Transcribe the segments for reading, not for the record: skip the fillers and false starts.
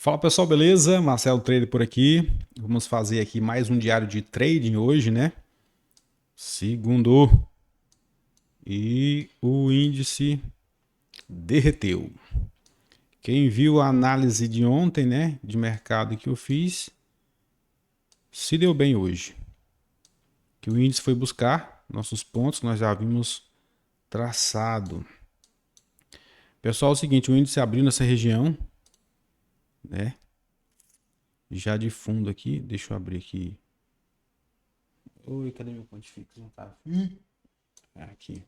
Fala pessoal, beleza? Marcelo Trader por aqui. Vamos fazer aqui mais um diário de trading hoje, né? Segundo. E o índice derreteu. Quem viu a análise de ontem, né? De mercado que eu fiz, se deu bem hoje. Que o índice foi buscar nossos pontos que nós já vimos traçado. Pessoal, é o seguinte, o índice abriu nessa região, né? Já de fundo aqui, deixa eu abrir aqui. Oi, cadê meu ponto fixo? Não tá. Aqui.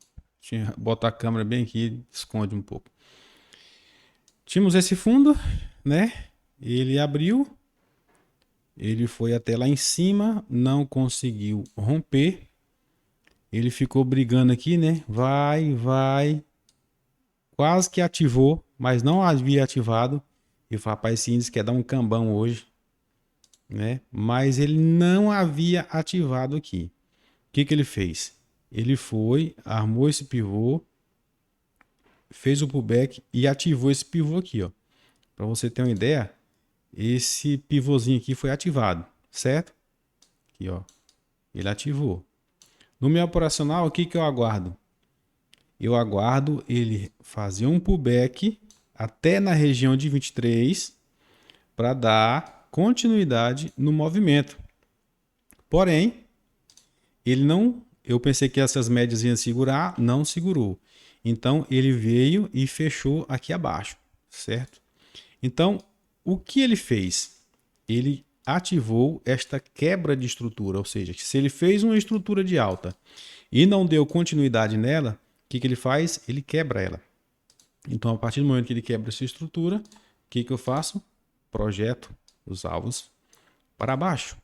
Botar a câmera bem aqui, esconde um pouco. Tínhamos esse fundo, né? Ele abriu, ele foi até lá em cima, não conseguiu romper. Ele ficou brigando aqui, né? Vai. Quase que ativou, mas não havia ativado. E o rapaz, esse índice quer dar um cambão hoje, né? Mas ele não havia ativado aqui. O que ele fez? Ele foi, armou esse pivô, fez o pullback e ativou esse pivô aqui, ó. Para você ter uma ideia, esse pivôzinho aqui foi ativado, certo? Aqui, ó. Ele ativou. No meu operacional, o que eu aguardo? Eu aguardo ele fazer um pullback até na região de 23 para dar continuidade no movimento. Porém, ele não, eu pensei que essas médias iam segurar, não segurou. Então, ele veio e fechou aqui abaixo, certo? Então, o que ele fez? Ele ativou esta quebra de estrutura, ou seja, se ele fez uma estrutura de alta e não deu continuidade nela, o que ele faz? Ele quebra ela. Então, a partir do momento que ele quebra essa estrutura, o que eu faço? Projeto os alvos para baixo.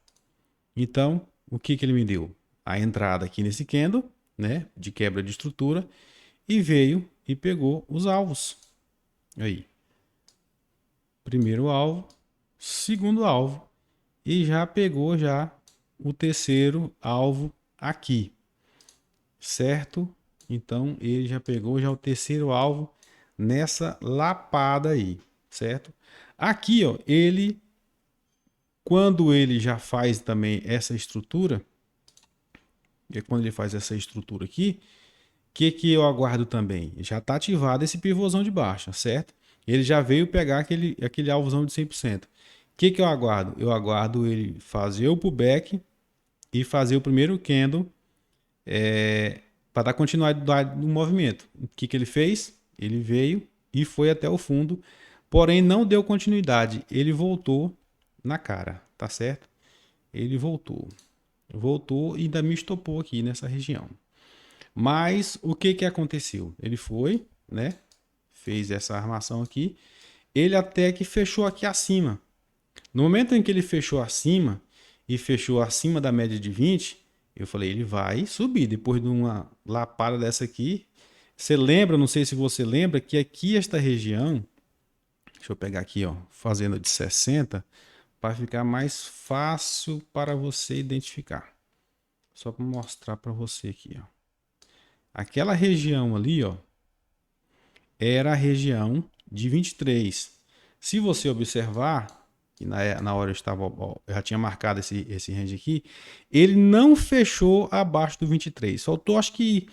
Então, o que ele me deu? A entrada aqui nesse candle, né, de quebra de estrutura, e veio e pegou os alvos. Aí, primeiro alvo, segundo alvo, e já pegou já o terceiro alvo aqui, certo? Então ele já pegou já o terceiro alvo nessa lapada aí, certo? Aqui, ó, ele quando ele já faz também essa estrutura, e quando ele faz essa estrutura aqui, o que eu aguardo também? Já está ativado esse pivôzão de baixa, certo? Ele já veio pegar aquele alvozão de 100%. O que eu aguardo? Eu aguardo ele fazer o pullback e fazer o primeiro candle para dar continuidade no movimento. O que ele fez? Ele veio e foi até o fundo, porém não deu continuidade. Ele voltou na cara, tá certo? Ele voltou e ainda me estopou aqui nessa região. Mas o que aconteceu? Ele foi, né? Fez essa armação aqui. Ele até que fechou aqui acima. No momento em que ele fechou acima e fechou acima da média de 20, eu falei, ele vai subir. Depois de uma lapada dessa aqui, você lembra, não sei se você lembra, que aqui esta região, deixa eu pegar aqui, ó, fazenda de 60, para ficar mais fácil para você identificar. Só para mostrar para você aqui, ó. Aquela região ali, ó, era a região de 23. Se você observar, que na hora eu estava, ó, eu já tinha marcado esse range aqui, ele não fechou abaixo do 23. Faltou acho que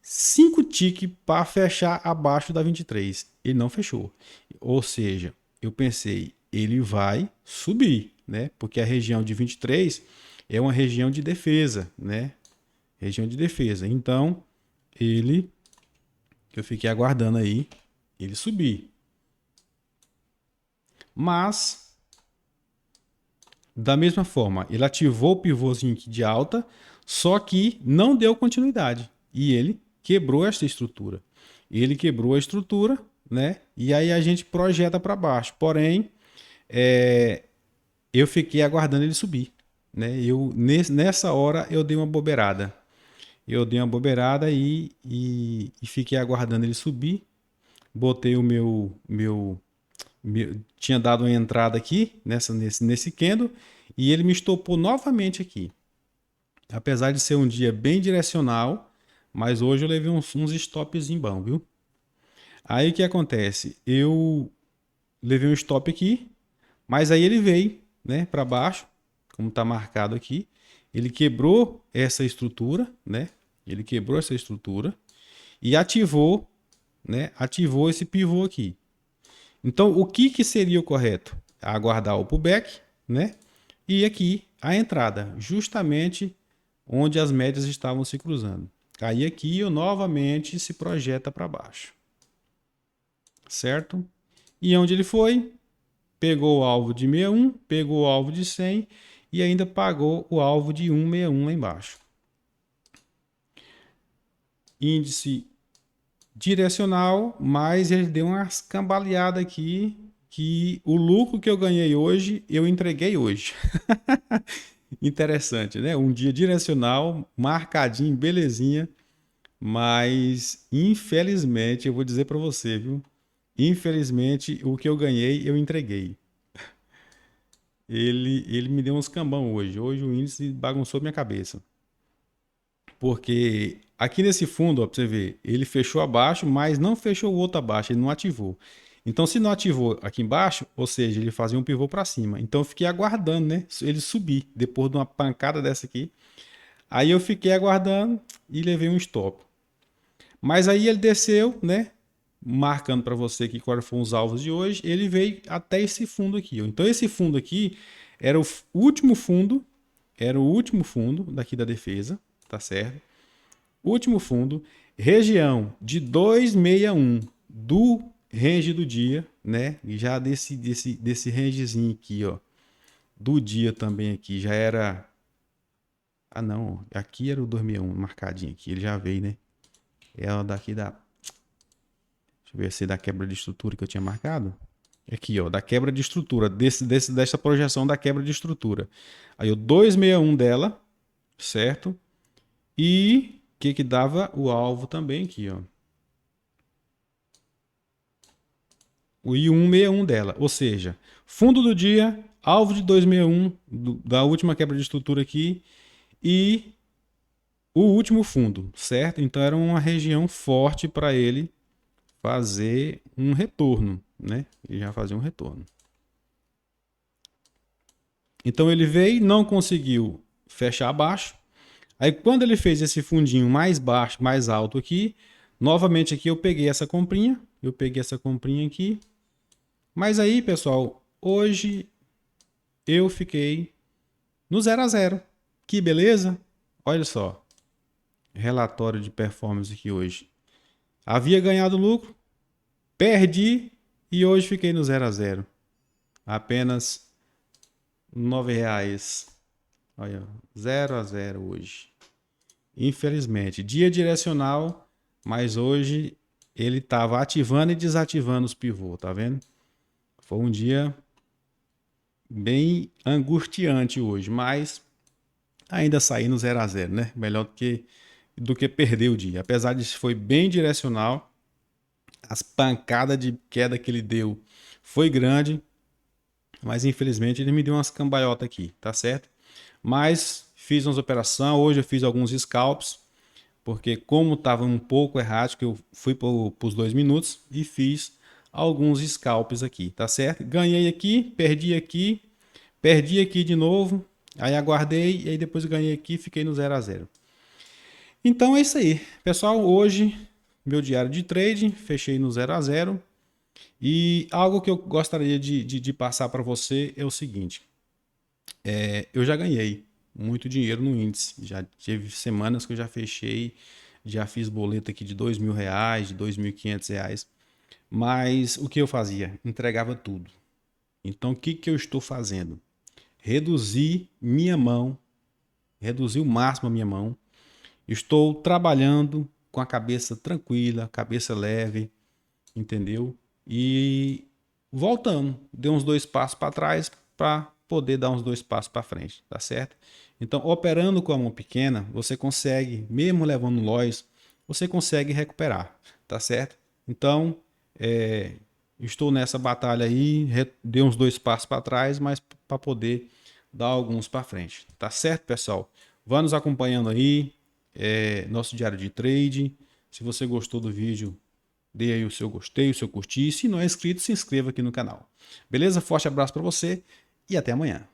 5 ticks para fechar abaixo da 23. Ele não fechou. Ou seja, eu pensei, ele vai subir, né? Porque a região de 23 é uma região de defesa, né? Região de defesa. Então, ele que eu fiquei aguardando aí ele subir. Mas da mesma forma, ele ativou o pivôzinho aqui de alta, só que não deu continuidade e ele quebrou essa estrutura. Ele quebrou a estrutura, né? E aí a gente projeta para baixo. Porém, eu fiquei aguardando ele subir, né? Nessa hora eu dei uma bobeirada. Eu dei uma bobeirada e fiquei aguardando ele subir. Botei o tinha dado uma entrada aqui nesse candle e ele me estopou novamente aqui. Apesar de ser um dia bem direcional, mas hoje eu levei uns stops em bom, viu? Aí o que acontece? Eu levei um stop aqui, Mas aí ele veio, né, para baixo, como está marcado aqui. Ele quebrou essa estrutura, né? Ele quebrou essa estrutura e ativou, né? Ativou esse pivô aqui. Então, o que, que seria o correto? Aguardar o pullback, né? E aqui a entrada, justamente onde as médias estavam se cruzando. Aí aqui eu novamente se projeta para baixo, certo? E onde ele foi? Pegou o alvo de 61, pegou o alvo de 100 e ainda pagou o alvo de 161 lá embaixo. Índice direcional, mas ele deu uma cambaleada aqui que o lucro que eu ganhei hoje, eu entreguei hoje. Interessante, né? Um dia direcional, marcadinho, belezinha, mas infelizmente, eu vou dizer para você, viu? Infelizmente, o que eu ganhei, eu entreguei. Ele me deu uns cambão hoje. Hoje o índice bagunçou minha cabeça. Porque aqui nesse fundo, ó, pra você ver, ele fechou abaixo, mas não fechou o outro abaixo, ele não ativou. Então, se não ativou aqui embaixo, ou seja, ele fazia um pivô para cima. Então, eu fiquei aguardando, né? Ele subir depois de uma pancada dessa aqui. Aí eu fiquei aguardando e levei um stop. Mas aí ele desceu, né? Marcando para você aqui quais foram os alvos de hoje. Ele veio até esse fundo aqui, ó. Então, esse fundo aqui era o último fundo, era o último fundo daqui da defesa, tá certo? Último fundo, região de 261 do range do dia, né? E já desse rangezinho aqui, ó, do dia também aqui, já era... Ah, não, aqui era o 261 marcadinho aqui, ele já veio, né? É o daqui da... Deixa eu ver se é da quebra de estrutura que eu tinha marcado. Aqui, ó, da quebra de estrutura, dessa projeção da quebra de estrutura. Aí o 261 dela, certo? E o que que dava o alvo também aqui, ó. O I161 dela, ou seja, fundo do dia, alvo de 261 da última quebra de estrutura aqui e o último fundo, certo? Então era uma região forte para ele fazer um retorno, né? Ele já fazia um retorno. Então ele veio, não conseguiu fechar abaixo. Aí quando ele fez esse fundinho mais baixo, mais alto aqui, novamente aqui eu peguei essa comprinha, aqui. Mas aí, pessoal, hoje eu fiquei no 0 a 0. Que beleza? Olha só, relatório de performance aqui hoje. Havia ganhado lucro, perdi e hoje fiquei no 0 a 0. Apenas R$ 9. Olha, 0 a 0 hoje. Infelizmente, dia direcional, mas hoje ele estava ativando e desativando os pivôs, tá vendo? Foi um dia bem angustiante hoje, mas ainda saí no 0 a 0, né? Melhor do que perder o dia. Apesar de foi bem direcional, as pancadas de queda que ele deu foi grande, mas infelizmente ele me deu umas cambalhotas aqui, tá certo? Mas fiz umas operações, hoje eu fiz alguns scalps, porque como estava um pouco errático, eu fui para os 2 minutos e fiz alguns scalps aqui, tá certo? Ganhei aqui, perdi aqui de novo, aí aguardei e aí depois ganhei aqui e fiquei no 0 a 0. Então é isso aí, pessoal. Hoje, meu diário de trade, fechei no 0 a 0. E algo que eu gostaria de passar para você é o seguinte: eu já ganhei muito dinheiro no índice. Já teve semanas que eu já fechei, já fiz boleto aqui de R$ 2.000, de R$ 2.500. Mas o que eu fazia? Entregava tudo. Então o que eu estou fazendo? Reduzir minha mão, reduzir o máximo a minha mão. Estou trabalhando com a cabeça tranquila, cabeça leve, entendeu? E voltando, dei uns 2 passos para trás para poder dar uns 2 passos para frente, tá certo? Então, operando com a mão pequena, você consegue, mesmo levando loss, você consegue recuperar, tá certo? Então, estou nessa batalha aí, dei uns 2 passos para trás, mas para poder dar alguns para frente, tá certo, pessoal? Vá nos acompanhando aí, nosso diário de trade. Se você gostou do vídeo, dê aí o seu gostei, o seu curtir. E se não é inscrito, se inscreva aqui no canal. Beleza? Forte abraço para você e até amanhã.